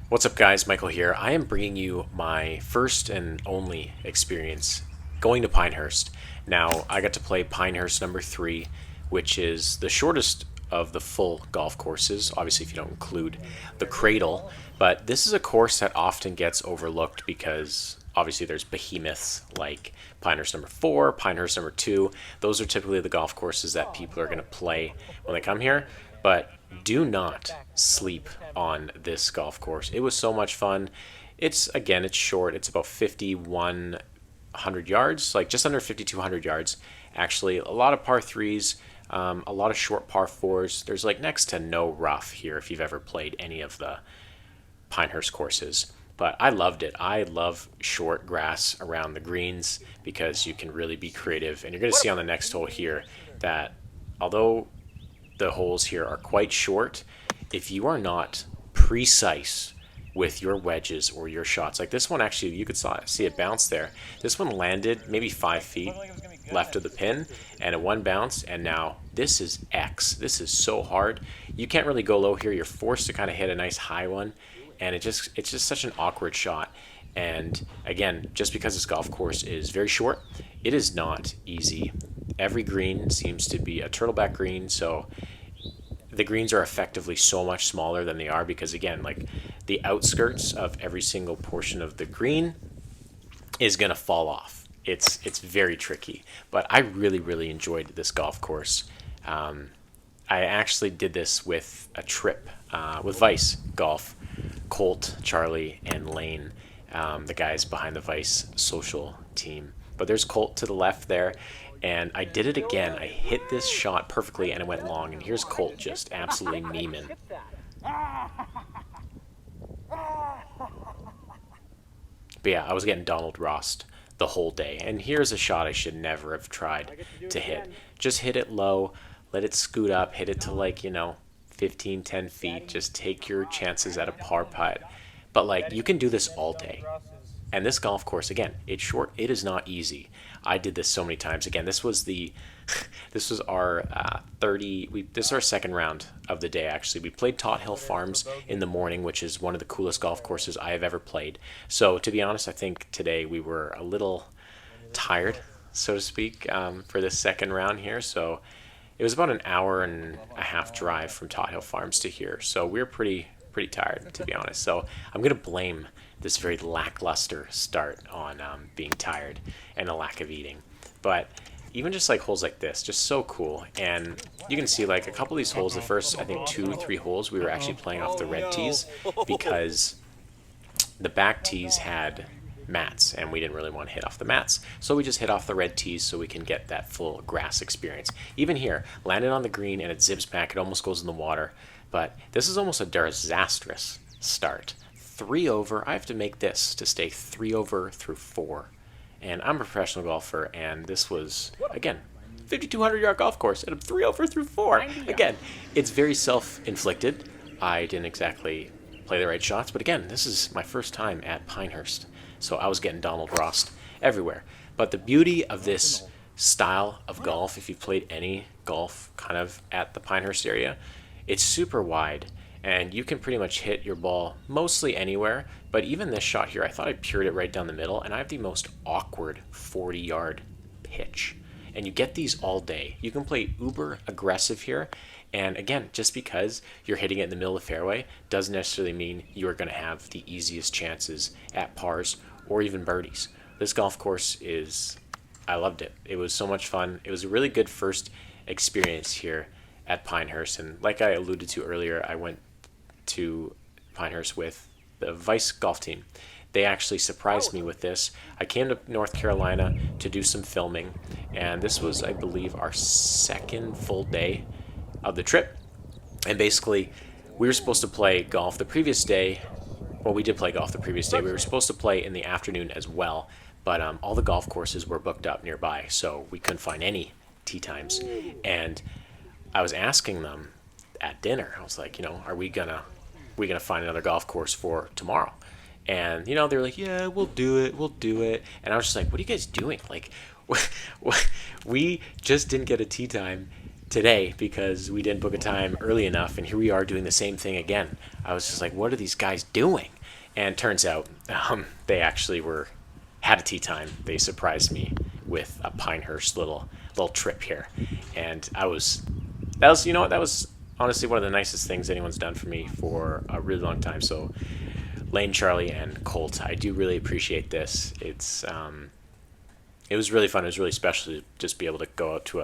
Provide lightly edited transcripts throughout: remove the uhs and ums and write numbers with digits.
What's up, guys? Michael here. I am bringing you my first and only experience going to Pinehurst. Now, I got to play Pinehurst number 3, which is the shortest of the full golf courses, obviously, if you don't include the Cradle. But this is a course that often gets overlooked because obviously there's behemoths like Pinehurst number 4, Pinehurst number 2. Those are typically the golf courses that people are going to play when they come here. But do not sleep on this golf course. It was so much fun. It's short. It's about 5,100 yards, like just under 5,200 yards. Actually, a lot of par threes, a lot of short par fours. There's like next to no rough here if you've ever played any of the Pinehurst courses. But I loved it. I love short grass around the greens because you can really be creative. And you're going to see on the next hole here that although the holes here are quite short, if you are not precise with your wedges or your shots, like this one, actually you could see it bounce there. This one landed maybe 5 feet left of the pin and it one bounce, and now this is X. This is so hard. You can't really go low here. You're forced to kind of hit a nice high one, and it's just such an awkward shot. And again, just because this golf course is very short, it is not easy. Every green seems to be a turtleback green, so the greens are effectively so much smaller than they are because, again, like the outskirts of every single portion of the green is going to fall off. It's very tricky, but I really enjoyed this golf course. I actually did this with a trip with Vice Golf, Colt, Charlie, and Lane, the guys behind the Vice social team. But there's Colt to the left there, and I did it again. I hit this shot perfectly, and it went long. And here's Colt just absolutely memeing. But yeah, I was getting Donald Rossed the whole day. And here's a shot I should never have tried to hit. Just hit it low, let it scoot up, hit it to like, 15, 10 feet. Just take your chances at a par putt. But like, you can do this all day. And this golf course, again, it's short. It is not easy. I did this so many times. Again, this was our this is our second round of the day. Actually, we played Tot Hill Farms in the morning, which is one of the coolest golf courses I have ever played. So to be honest, I think today we were a little tired, so to speak, for this second round here. So it was about an hour and a half drive from Tot Hill Farms to here. So we were pretty tired, to be honest. So I'm gonna blame this very lackluster start on being tired and a lack of eating. But even just like holes like this, just so cool. And you can see like a couple of these holes, the first I think 2-3 holes, we were actually playing off the red tees because the back tees had mats and we didn't really want to hit off the mats, so we just hit off the red tees so we can get that full grass experience. Even here, landed on the green and it zips back, it almost goes in the water. But this is almost a disastrous start. 3 over. I have to make this to stay 3 over through 4. And I'm a professional golfer, and this was, again, 5,200-yard golf course, and I'm 3 over through 4. Again, it's very self-inflicted. I didn't exactly play the right shots, but again, this is my first time at Pinehurst, so I was getting Donald Rossed everywhere. But the beauty of this style of golf, if you've played any golf kind of at the Pinehurst area, it's super wide. And you can pretty much hit your ball mostly anywhere. But even this shot here, I thought I pured it right down the middle, and I have the most awkward 40-yard pitch. And you get these all day. You can play uber aggressive here. And again, just because you're hitting it in the middle of the fairway doesn't necessarily mean you're going to have the easiest chances at pars or even birdies. This golf course I loved it. It was so much fun. It was a really good first experience here at Pinehurst. And like I alluded to earlier, I went to Pinehurst with the Vice golf team. They actually surprised me with this. I came to North Carolina to do some filming, and this was, I believe, our second full day of the trip. And basically, we were supposed to play golf the previous day. Well, we did play golf the previous day. We were supposed to play in the afternoon as well, but all the golf courses were booked up nearby, so we couldn't find any tee times. And I was asking them at dinner, I was like, are we gonna find another golf course for tomorrow? And they were like, yeah, we'll do it. And I was just like, what are you guys doing? Like, we just didn't get a tee time today because we didn't book a time early enough, and here we are doing the same thing again. I was just like, what are these guys doing? And turns out they actually were had a tea time. They surprised me with a Pinehurst little trip here, and that was, you know what, that was honestly one of the nicest things anyone's done for me for a really long time. So Lane, Charlie, and Colt, I do really appreciate this. It was really fun. It was really special to just be able to go out to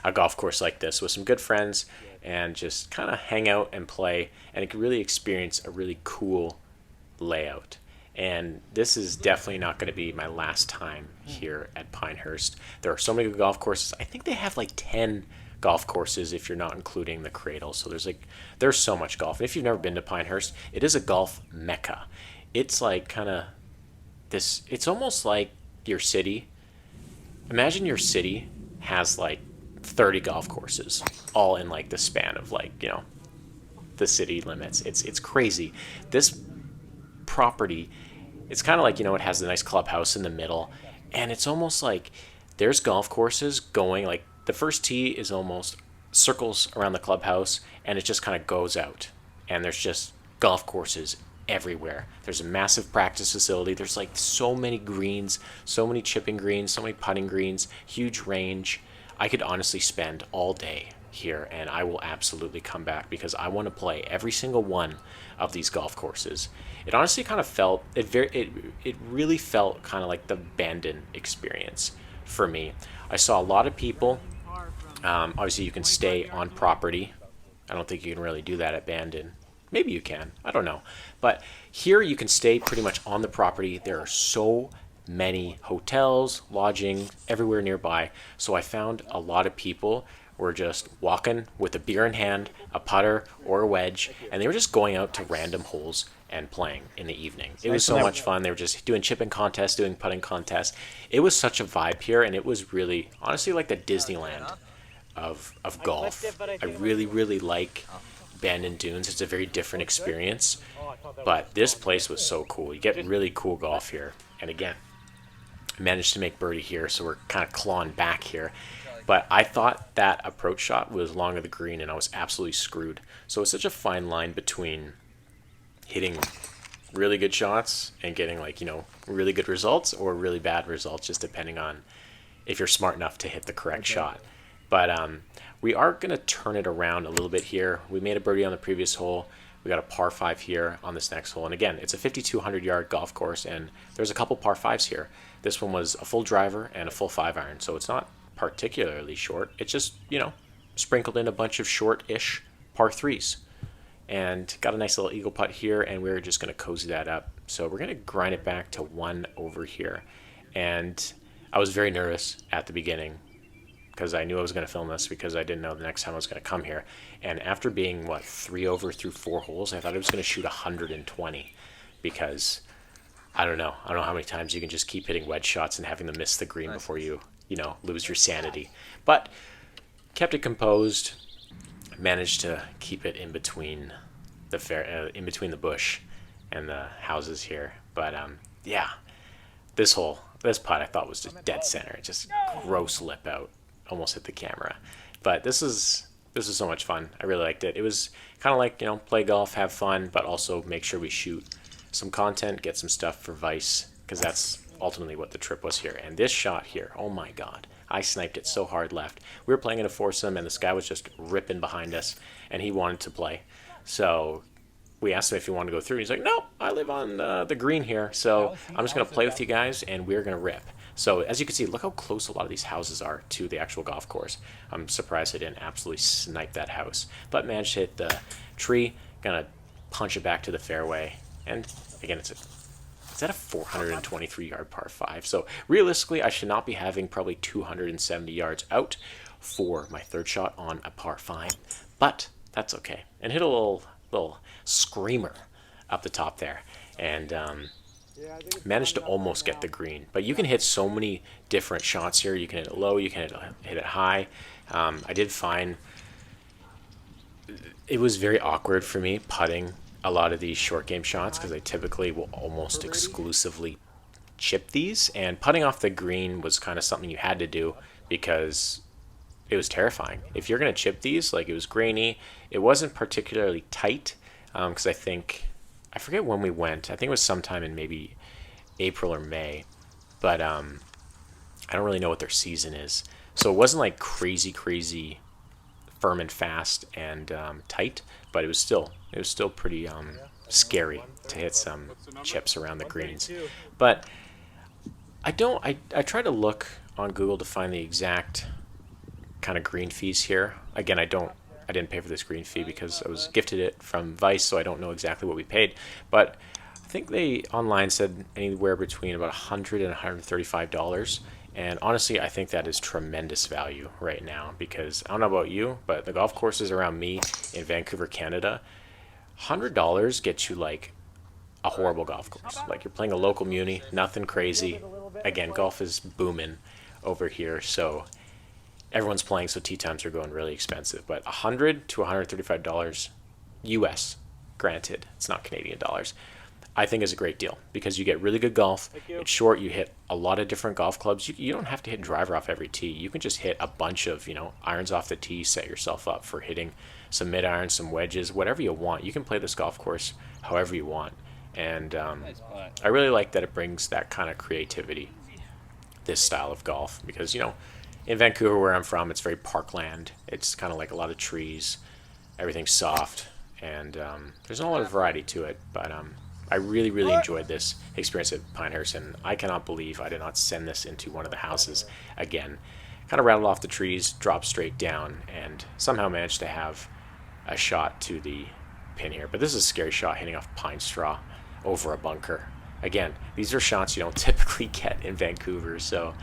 a golf course like this with some good friends and just kind of hang out and play, and it could really experience a really cool layout. And this is definitely not going to be my last time here at Pinehurst. There are so many good golf courses. I think they have like 10 golf courses if you're not including the Cradle. So there's so much golf. And if you've never been to Pinehurst, it is a golf mecca. It's like kind of this. It's almost like your city. Imagine your city has like 30 golf courses, all in like the span of like, the city limits. It's crazy. This property, it's kind of like, it has a nice clubhouse in the middle, and it's almost like there's golf courses going like the first tee is almost circles around the clubhouse, and it just kind of goes out, and there's just golf courses everywhere. There's a massive practice facility. There's like so many greens, so many chipping greens, so many putting greens, huge range. I could honestly spend all day here, and I will absolutely come back because I want to play every single one of these golf courses. It honestly kind of felt it really felt kind of like the Bandon experience for me. I saw a lot of people. Obviously, you can stay on property. I don't think you can really do that at Bandon. Maybe you can. I don't know. But here you can stay pretty much on the property. There are so many hotels, lodging, everywhere nearby. So I found a lot of people were just walking with a beer in hand, a putter or a wedge, and they were just going out to random holes and playing in the evening. It was so much fun. They were just doing chipping contests, doing putting contests. It was such a vibe here, and it was really, honestly, like the Disneyland of golf. I really, really like Bandon Dunes. It's a very different experience, but this place was so cool. You get really cool golf here, and again, I managed to make birdie here, so we're kind of clawing back here. But I thought that approach shot was long of the green, and I was absolutely screwed. So it's such a fine line between hitting really good shots and getting like, really good results or really bad results, just depending on if you're smart enough to hit the correct shot. But we are going to turn it around a little bit here. We made a birdie on the previous hole. We got a par 5 here on this next hole. And again, it's a 5,200 yard golf course, and there's a couple par 5s here. This one was a full driver and a full 5-iron, so it's not particularly short. It's just, sprinkled in a bunch of short-ish par 3s. And got a nice little eagle putt here, and we're just going to cozy that up. So we're going to grind it back to 1 over here. And I was very nervous at the beginning because I knew I was going to film this because I didn't know the next time I was going to come here. And after being, 3 over through 4 holes, I thought I was going to shoot 120 because I don't know how many times you can just keep hitting wedge shots and having them miss the green before you lose your sanity. But kept it composed, managed to keep it in between in between the bush and the houses here. But this putt I thought was just dead center, just gross lip out, almost hit the camera. But this is so much fun. I really liked it. It was kind of like, play golf, have fun, but also make sure we shoot some content, get some stuff for Vice, because that's ultimately what the trip was here. And this shot here, oh my god, I sniped it so hard left. We were playing in a foursome, and this guy was just ripping behind us, and he wanted to play. So we asked him if he wanted to go through. He's like, no, I live on the green here, so I'm just going to play with you guys, and we're going to rip. So as you can see, look how close a lot of these houses are to the actual golf course. I'm surprised I didn't absolutely snipe that house. But managed to hit the tree, going to punch it back to the fairway. And again, it's at a 423 yard par 5. So realistically, I should not be having probably 270 yards out for my third shot on a par 5. But that's okay. And hit a little screamer up the top there. And managed to almost get the green. But you can hit so many different shots here. You can hit it low, you can hit it high. I did find it was very awkward for me putting a lot of these short game shots because I typically will almost exclusively chip these, and putting off the green was kind of something you had to do because terrifying. If you're gonna chip these, like, it was grainy. It wasn't particularly tight, because I forget when we went. I think it was sometime in maybe April or May, but I don't really know what their season is. So it wasn't like crazy, crazy firm and fast and tight, but it was still pretty scary to hit some chips around the greens. But I try to look on Google to find the exact kind of green fees here. Again, I didn't pay for this green fee because I was gifted it from Vice, so I don't know exactly what we paid. But I think they online said anywhere between about $100 and $135. And honestly, I think that is tremendous value right now, because I don't know about you, but the golf courses around me in Vancouver, Canada, $100 gets you like a horrible golf course. Like, you're playing a local muni, nothing crazy. Again, golf is booming over here, so everyone's playing, so tee times are going really expensive. But $100 to $135 US, granted, it's not Canadian dollars, I think is a great deal, because you get really good golf. It's short. You hit a lot of different golf clubs. You don't have to hit driver off every tee. You can just hit a bunch of, irons off the tee, set yourself up for hitting some mid irons, some wedges, whatever you want. You can play this golf course however you want. And I really like that it brings that kind of creativity, this style of golf, because, in Vancouver, where I'm from, it's very parkland. It's kind of like a lot of trees. Everything's soft, and there's not a lot of variety to it. But I really, really enjoyed this experience at Pinehurst, and I cannot believe I did not send this into one of the houses again. Kind of rattled off the trees, dropped straight down, and somehow managed to have a shot to the pin here. But this is a scary shot, hitting off pine straw over a bunker. Again, these are shots you don't typically get in Vancouver, so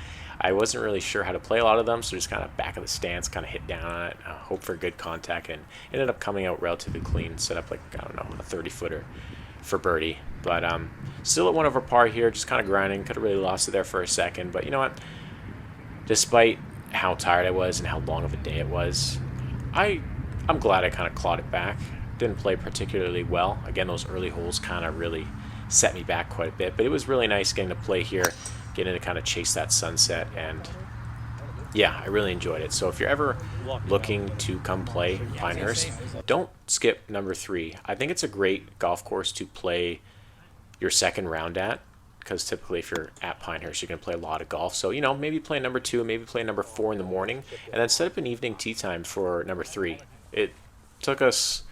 I wasn't really sure how to play a lot of them, so just kind of back of the stance, kind of hit down on it, hope for good contact, and ended up coming out relatively clean, set up like, I don't know, a 30-footer for birdie. But still at 1 over par here, just kind of grinding. Could have really lost it there for a second, but you know what? Despite how tired I was and how long of a day it was, I'm glad I kind of clawed it back. Didn't play particularly well. Again, those early holes kind of really set me back quite a bit, but it was really nice getting to play here, getting to kind of chase that sunset, and yeah, I really enjoyed it. So if you're ever looking to come play Pinehurst, don't skip number 3. I think it's a great golf course to play your second round at, because typically if you're at Pinehurst, you're going to play a lot of golf. So, maybe play number 2, maybe play number 4 in the morning, and then set up an evening tee time for number 3. It took us,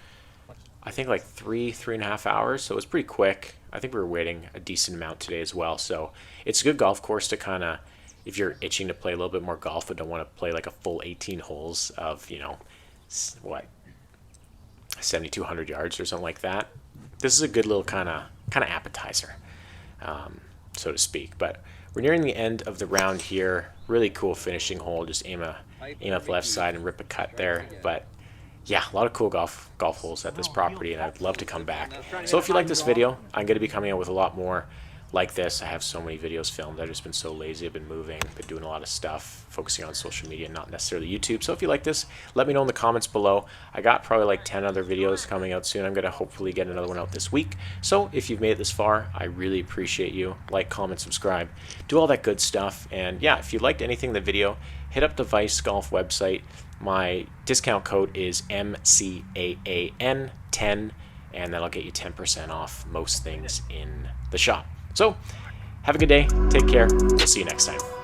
I think, like 3.5 hours, so it was pretty quick. I think we were waiting a decent amount today as well. So it's a good golf course to kind of, if you're itching to play a little bit more golf but don't want to play like a full 18 holes of, 7,200 yards or something like that. This is a good little kind of appetizer, so to speak. But we're nearing the end of the round here. Really cool finishing hole. Just aim at the left side and rip a cut there. But yeah, a lot of cool golf holes at this property, and I'd love to come back. So if you like this video, I'm going to be coming out with a lot more like this. I have so many videos filmed. I've just been so lazy. I've been moving, been doing a lot of stuff, focusing on social media, not necessarily YouTube. So if you like this, let me know in the comments below. I got probably like 10 other videos coming out soon. I'm going to hopefully get another one out this week. So if you've made it this far, I really appreciate you. Like, comment, subscribe, do all that good stuff. And yeah, if you liked anything in the video, hit up the Vice Golf website. My discount code is MCAAN10, and that'll get you 10% off most things in the shop. So, have a good day. Take care. We'll see you next time.